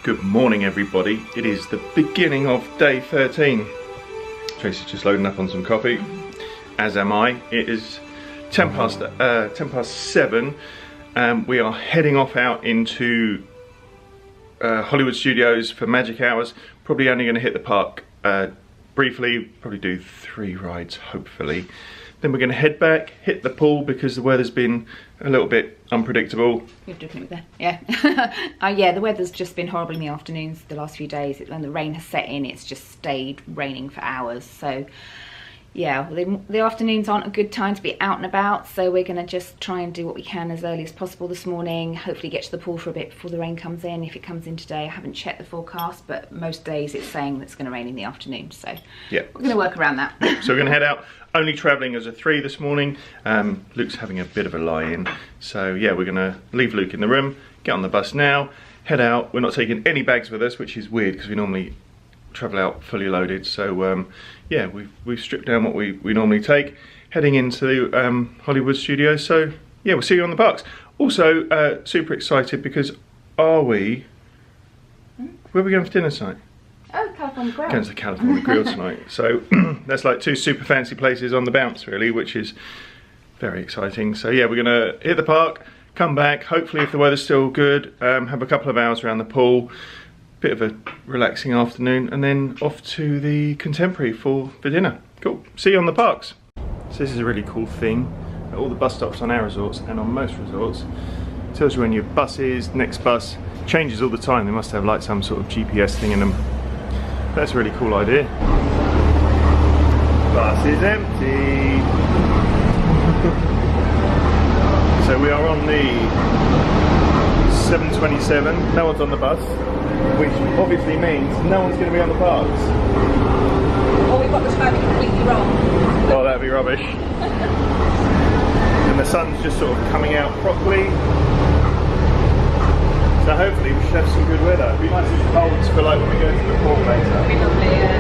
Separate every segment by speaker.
Speaker 1: Good morning everybody, it is the beginning of day 13. Tracy's just loading up on some coffee, as am I. It is 10 past 7. We are heading off out into Hollywood Studios for magic hours. Probably only going to hit the park briefly, probably do 3 rides hopefully. Then we're going to head back, hit the pool because the weather's been a little bit unpredictable.
Speaker 2: You're definitely there, yeah. Yeah, the weather's just been horrible in the afternoons the last few days. When the rain has set in, it's just stayed raining for hours. So yeah, the afternoons aren't a good time to be out and about, so we're going to just try and do what we can as early as possible this morning. Hopefully get to the pool for a bit before the rain comes in. If it comes in today, I haven't checked the forecast, but most days it's saying that it's going to rain in the afternoon, so yeah, we're going to work around that.
Speaker 1: So we're going to head out, only travelling as a 3 this morning. Luke's having a bit of a lie-in, so yeah, we're going to leave Luke in the room, get on the bus now, head out. We're not taking any bags with us, which is weird because we normally travel out fully loaded, so yeah, we've stripped down what we normally take, heading into Hollywood Studios. So yeah, we'll see you on the parks. Also super excited because where are we going for dinner tonight?
Speaker 2: Oh, California Grill.
Speaker 1: Going to the California Grill tonight. So that's like 2 super fancy places on the bounce really, which is very exciting. So yeah, we're gonna hit the park, come back, hopefully if the weather's still good, have a couple of hours around the pool, bit of a relaxing afternoon, and then off to the Contemporary for dinner. Cool, see you on the parks. So this is a really cool thing. At all the bus stops on our resorts and on most resorts, it tells you when your bus is, next bus, changes all the time. They must have like some sort of GPS thing in them. That's a really cool idea. Bus is empty. So we are on the 727, no one's on the bus, which obviously means no one's going to be on the parks.
Speaker 2: Or we've got the time completely wrong.
Speaker 1: Oh, that'd be rubbish. And the sun's just sort of coming out properly. So hopefully we should have some good weather. It'd be nice if it holds for like when we go to the pool later.
Speaker 2: It'd be lovely, yeah.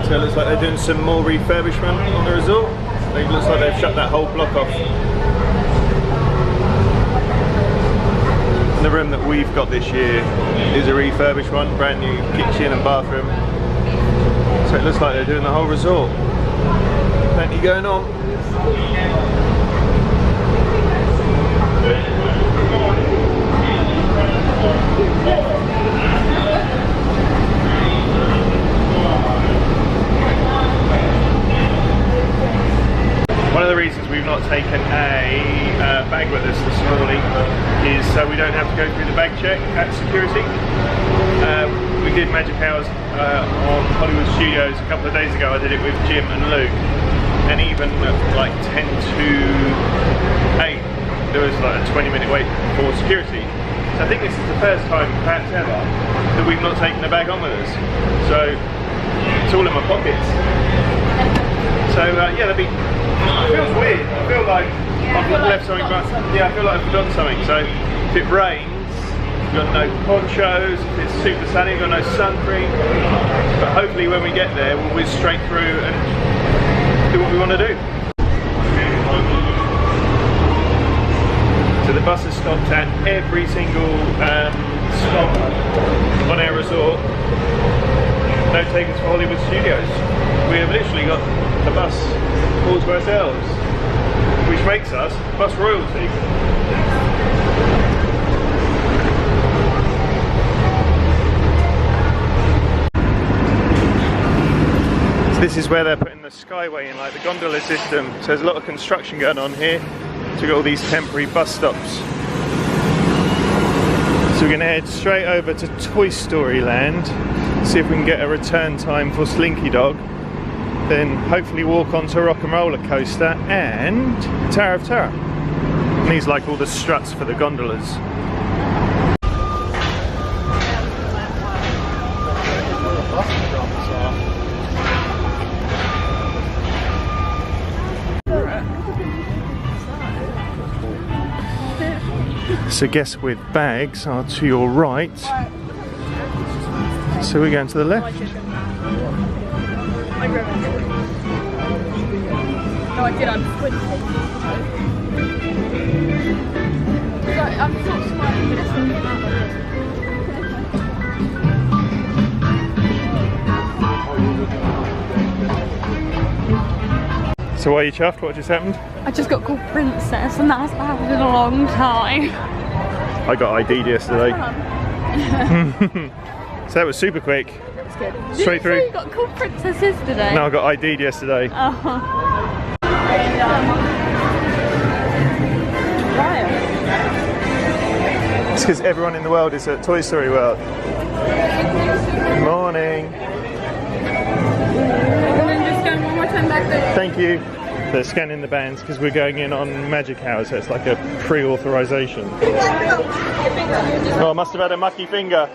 Speaker 1: So it looks like they're doing some more refurbishment on the resort. It looks like they've shut that whole block off. The room that we've got this year is a refurbished one, brand new kitchen and bathroom. So it looks like they're doing the whole resort. Plenty going on. One of the reasons we've not taken a bag with us this morning is so we don't have to go through the bag check at security. We did magic hours on Hollywood Studios a couple of days ago. I did it with Jim and Luke, and even at like 10 to 8 there was like a 20-minute wait for security. So I think this is the first time perhaps ever that we've not taken a bag on with us. So it's all in my pockets. So yeah, that'd be. It feels weird. I feel like I've left something behind. Yeah, I feel like I've forgotten something. So if it rains, we've got no ponchos. If it's super sunny, we've got no sun cream. But hopefully when we get there, we'll whiz straight through and do what we want to do. So the bus has stopped at every single stop on our resort. No takers for Hollywood Studios. We have literally got the bus all to ourselves, which makes us bus royalty. So this is where they're putting the Skyway in, like the gondola system. So there's a lot of construction going on here to get all these temporary bus stops. So we're going to head straight over to Toy Story Land, see if we can get a return time for Slinky Dog, then hopefully walk onto Rock and Roller Coaster and Tower of Terror. And these like all the struts for the gondolas. So guests with bags are to your right. So we're going to the left.
Speaker 3: No, I did. I'm squinting. I'm sort of smiling, but it's not getting out like
Speaker 1: So why are you chuffed? What just happened?
Speaker 3: I just got called princess, and that's happened in a long time.
Speaker 1: I got ID'd yesterday. So that was super quick.
Speaker 3: That's good.
Speaker 1: Straight through.
Speaker 3: Did you say you got called princess yesterday?
Speaker 1: No, I got ID'd yesterday. It's because everyone in the world is at Toy Story World. Good morning.
Speaker 3: And then just go one more time back there.
Speaker 1: Thank you. They're scanning the bands because we're going in on Magic Hours, so it's like a pre-authorization. Oh, I must have had a mucky finger.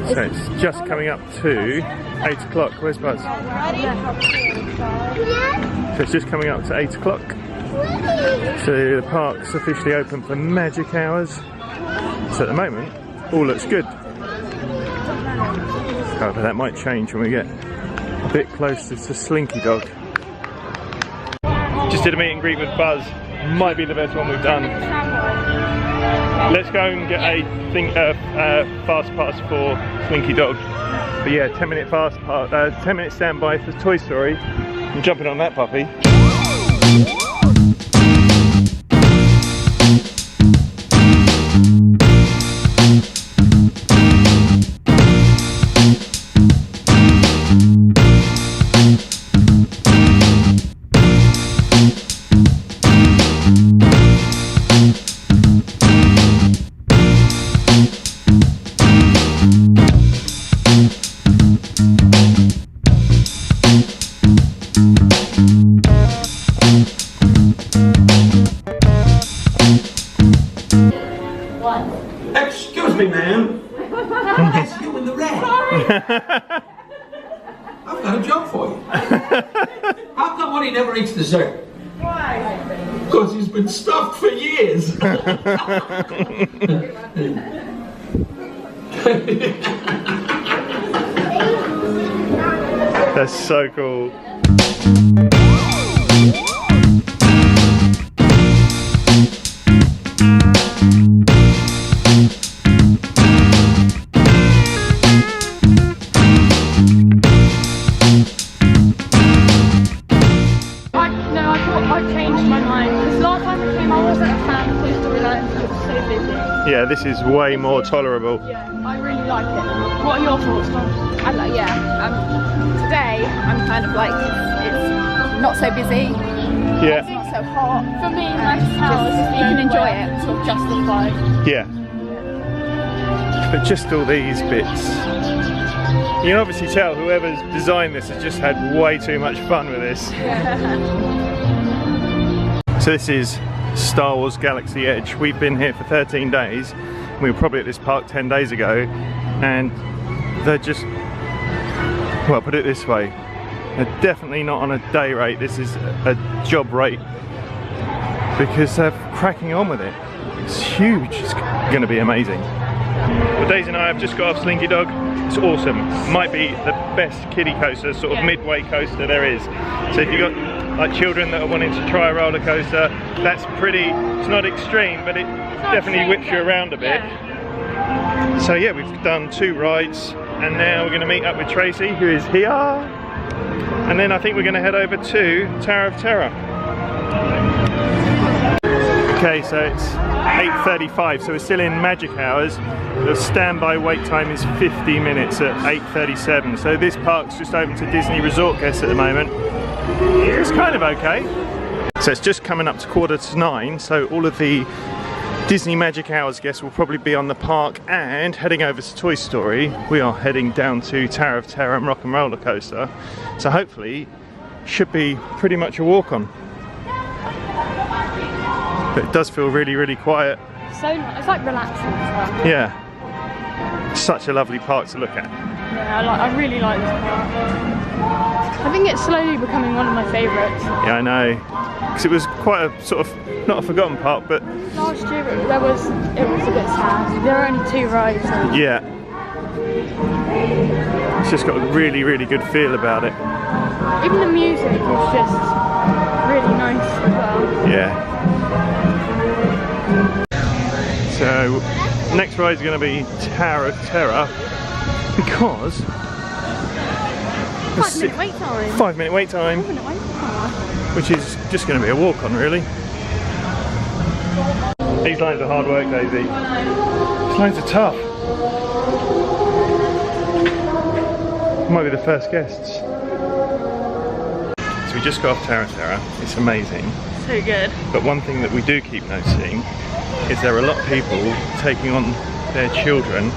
Speaker 1: So it's just coming up to 8 o'clock. Where's Buzz? So it's just coming up to 8 o'clock. So the park's officially open for Magic Hours. So at the moment, all looks good. However, that might change when we get a bit closer to Slinky Dog. Just did a meet and greet with Buzz. Might be the best one we've done. Let's go and get a fast pass for Slinky Dog. But yeah, 10-minute fast pass, 10-minute standby for Toy Story. I'm jumping on that puppy.
Speaker 4: Excuse me, ma'am. It's you in the red. I've got a job for you. How come when he never eats dessert? Why? Because he's been stuffed for years.
Speaker 1: That's so cool.
Speaker 3: I changed my mind. Because last time I came, I wasn't a fan of Toy Story Land. It was so busy.
Speaker 1: Yeah, this is way more tolerable.
Speaker 3: Yeah, I really like it. What are your thoughts, Mum?
Speaker 2: Today I'm kind of like it's not so busy.
Speaker 1: Yeah.
Speaker 2: It's not so hot.
Speaker 3: For me, Magic Hours,
Speaker 2: you can enjoy it.
Speaker 3: Sort of justified.
Speaker 1: Yeah. But just all these bits. You can obviously tell whoever's designed this has just had way too much fun with this. So this is Star Wars Galaxy Edge. We've been here for 13 days. We were probably at this park 10 days ago, and they're just, well, put it this way, they're definitely not on a day rate. This is a job rate because they're cracking on with it. It's huge. It's going to be amazing. Well, Daisy and I have just got off Slinky Dog. It's awesome. Might be the best kiddie coaster, sort of midway coaster there is. So if you've got like children that are wanting to try a roller coaster, that's pretty, it's not extreme, but it definitely whips you around a bit. So yeah, we've done 2 rides, and now we're going to meet up with Tracy, who is here. And then I think we're going to head over to Tower of Terror. Okay, so it's 8:35, so we're still in Magic Hours. The standby wait time is 50 minutes at 8:37. So this park's just open to Disney Resort guests at the moment. It's kind of okay. So it's just coming up to 8:45, so all of the Disney Magic Hours guests will probably be on the park and heading over to Toy Story. We are heading down to Tower of Terror and Rock and Roller Coaster. So hopefully should be pretty much a walk on. But it does feel really, really quiet.
Speaker 3: So nice. It's like relaxing as well.
Speaker 1: Yeah. Such a lovely park to look at.
Speaker 3: Yeah, I really like this park. I think it's slowly becoming one of my favourites.
Speaker 1: Yeah, I know. Because it was quite a sort of, not a forgotten park, but...
Speaker 3: Last year it was a bit sad. There were only 2 rides. So.
Speaker 1: Yeah. It's just got a really, really good feel about it.
Speaker 3: Even the music is just really nice as well.
Speaker 1: Yeah. So, next ride is going to be Tower of Terror, because
Speaker 3: 5-minute wait time.
Speaker 1: 5-minute wait time,
Speaker 3: 5-minute wait time.
Speaker 1: which is just going to be a walk on, really. These lines are hard work, Daisy. These lines are tough. Might be the first guests. So we just got off Tower of Terror. It's amazing.
Speaker 3: So good.
Speaker 1: But one thing that we do keep noticing is there are a lot of people taking on their children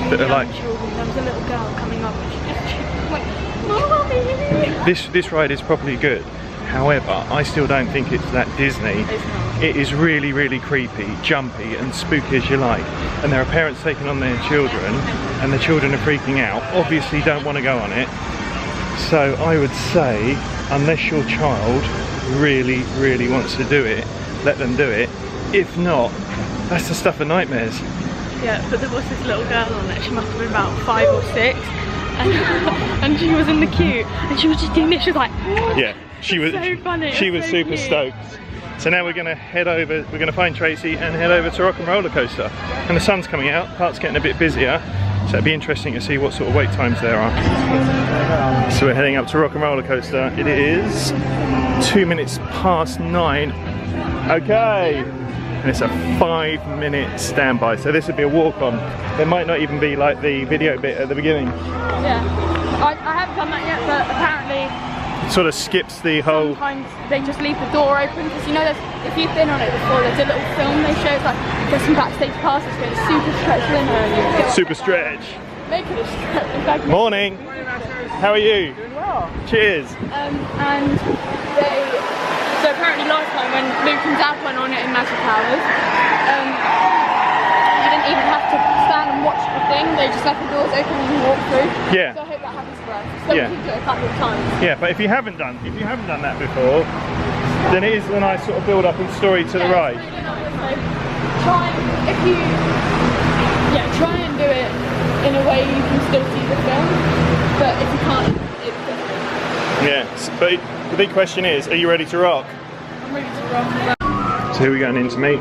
Speaker 1: that are like...
Speaker 3: There was a little girl coming up and she just like, Mommy!
Speaker 1: This ride is probably good. However, I still don't think it's that Disney.
Speaker 3: It's not.
Speaker 1: It is really, really creepy, jumpy and spooky as you like. And there are parents taking on their children and the children are freaking out. Obviously don't want to go on it. So I would say, unless your child really, really wants to do it, let them do it. If not, that's the stuff of nightmares.
Speaker 3: Yeah, but there was this little girl on it. She must have been about 5 or 6. And she was in the queue and she was just doing this. She was like...
Speaker 1: Yeah, she was,
Speaker 3: so funny.
Speaker 1: she was
Speaker 3: so
Speaker 1: super
Speaker 3: cute.
Speaker 1: stoked. So now we're going to head over, we're going to find Tracy and head over to Rock and Roller Coaster. And the sun's coming out, park's getting a bit busier, so it'd be interesting to see what sort of wait times there are. So we're heading up to Rock and Roller Coaster. It is 2 minutes past 9. Okay. And it's a 5-minute standby, so this would be a walk on. There might not even be like the video bit at the beginning.
Speaker 3: Yeah, I haven't done that yet, but apparently
Speaker 1: It sort of skips the whole...
Speaker 3: sometimes they just leave the door open, because you know, if you've been on it before, there's a little film they show, it's like just some backstage passes, but it's super stretched in there. And you get
Speaker 1: Super stretch.
Speaker 3: Make it a stretch. In fact,
Speaker 1: Morning. How are you?
Speaker 3: doing well.
Speaker 1: Cheers.
Speaker 3: And so apparently last time when Luke and Dad went on it in Magic Powers, you didn't even have to stand and watch the thing, they just left the doors open and you walk through.
Speaker 1: Yeah.
Speaker 3: So I hope that happens for us. So
Speaker 1: Yeah.
Speaker 3: we can do it a couple of times.
Speaker 1: Yeah, but if you haven't done that before, then it is a nice sort of build up and story to the ride.
Speaker 3: It's really nice. So try and do it in a way you can still see the film, but if you can't, it's good.
Speaker 1: Yeah, but the big question is, are you ready to rock?
Speaker 3: I'm ready to rock.
Speaker 1: So who are we going in to meet?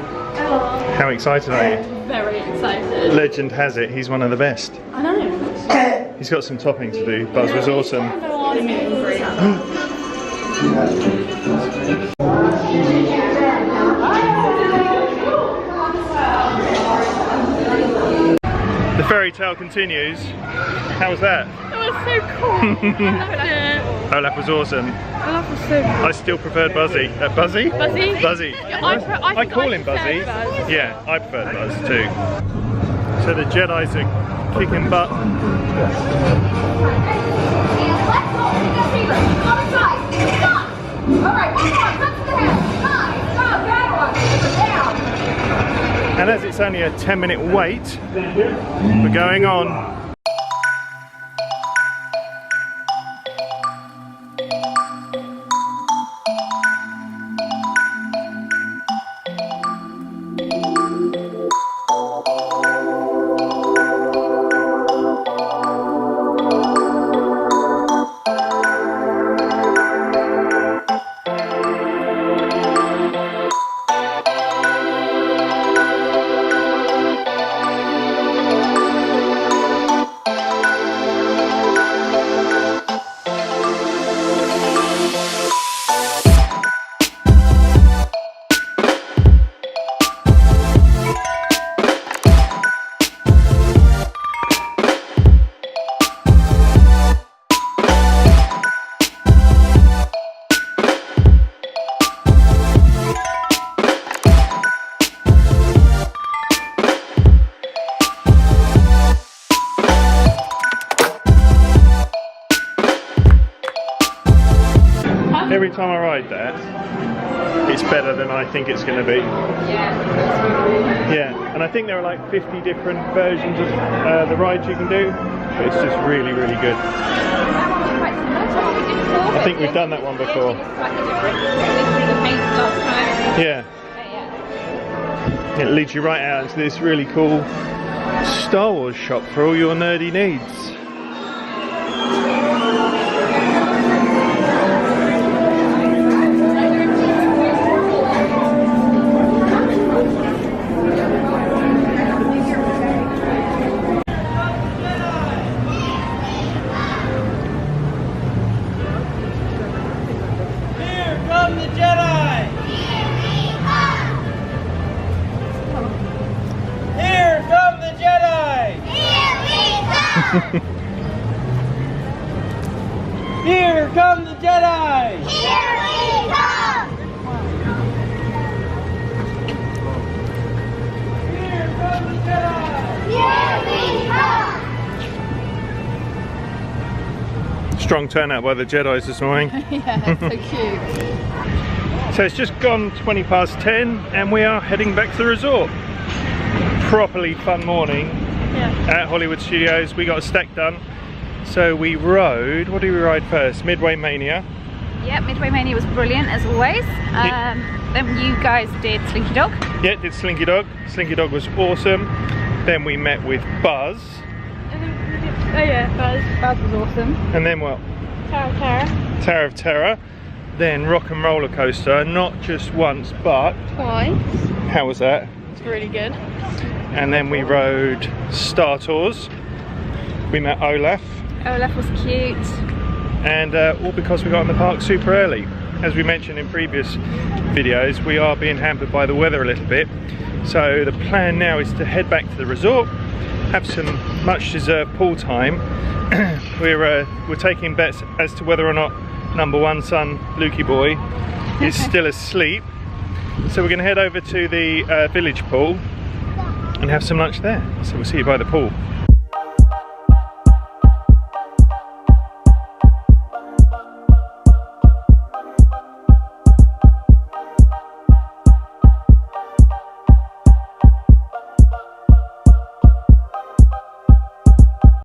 Speaker 1: How excited are you?
Speaker 3: Very excited.
Speaker 1: Legend has it, he's one of the best.
Speaker 3: I know.
Speaker 1: He's got some topping to do. Buzz was awesome.
Speaker 3: Go on a meet and greet.
Speaker 1: The fairy tale continues. How was that?
Speaker 3: It was so cool. I loved it.
Speaker 1: Olaf was awesome.
Speaker 3: Olaf was so good.
Speaker 1: I still preferred Buzzy. Buzzy?
Speaker 3: Buzzy?
Speaker 1: Buzzy.
Speaker 3: Yeah,
Speaker 1: I call him Buzzy.
Speaker 3: prefer Buzz.
Speaker 1: Yeah, I prefer Buzz too. So the Jedi's are kicking butt. And as it's only a 10-minute wait, we're going on. time I ride that, it's better than I think it's going to be. Yeah, and I think there are like 50 different versions of the rides you can do, but it's just really, really good. I think we've done that one before. Yeah. It leads you right out into this really cool Star Wars shop for all your nerdy needs.
Speaker 5: Here come the Jedi!
Speaker 6: Here we come!
Speaker 5: Here come the Jedi!
Speaker 6: Here we come!
Speaker 1: Strong turnout by the Jedis this morning.
Speaker 3: Yeah, so cute.
Speaker 1: So it's just gone 20 past 10 and we are heading back to the resort. Properly fun morning at Hollywood Studios. We got a stack done. So we rode, what did we ride first? Midway Mania.
Speaker 2: Yeah, Midway Mania was brilliant as always. Then you guys did Slinky Dog.
Speaker 1: Yeah, did Slinky Dog. Slinky Dog was awesome. Then we met with Buzz.
Speaker 3: Oh yeah, Buzz was awesome.
Speaker 1: And then what?
Speaker 3: Tower of Terror.
Speaker 1: Tower of Terror. Then Rock and Roller Coaster, not just once but
Speaker 3: Twice.
Speaker 1: How was that?
Speaker 3: It's really good.
Speaker 1: And then we rode Star Tours. We met Olaf.
Speaker 2: Olaf was cute.
Speaker 1: And all because we got in the park super early. As we mentioned in previous videos, we are being hampered by the weather a little bit. So the plan now is to head back to the resort, have some much deserved pool time. We're taking bets as to whether or not number one son, Lukey boy, is still asleep. So we're going to head over to the village pool and have some lunch there. So we'll see you by the pool.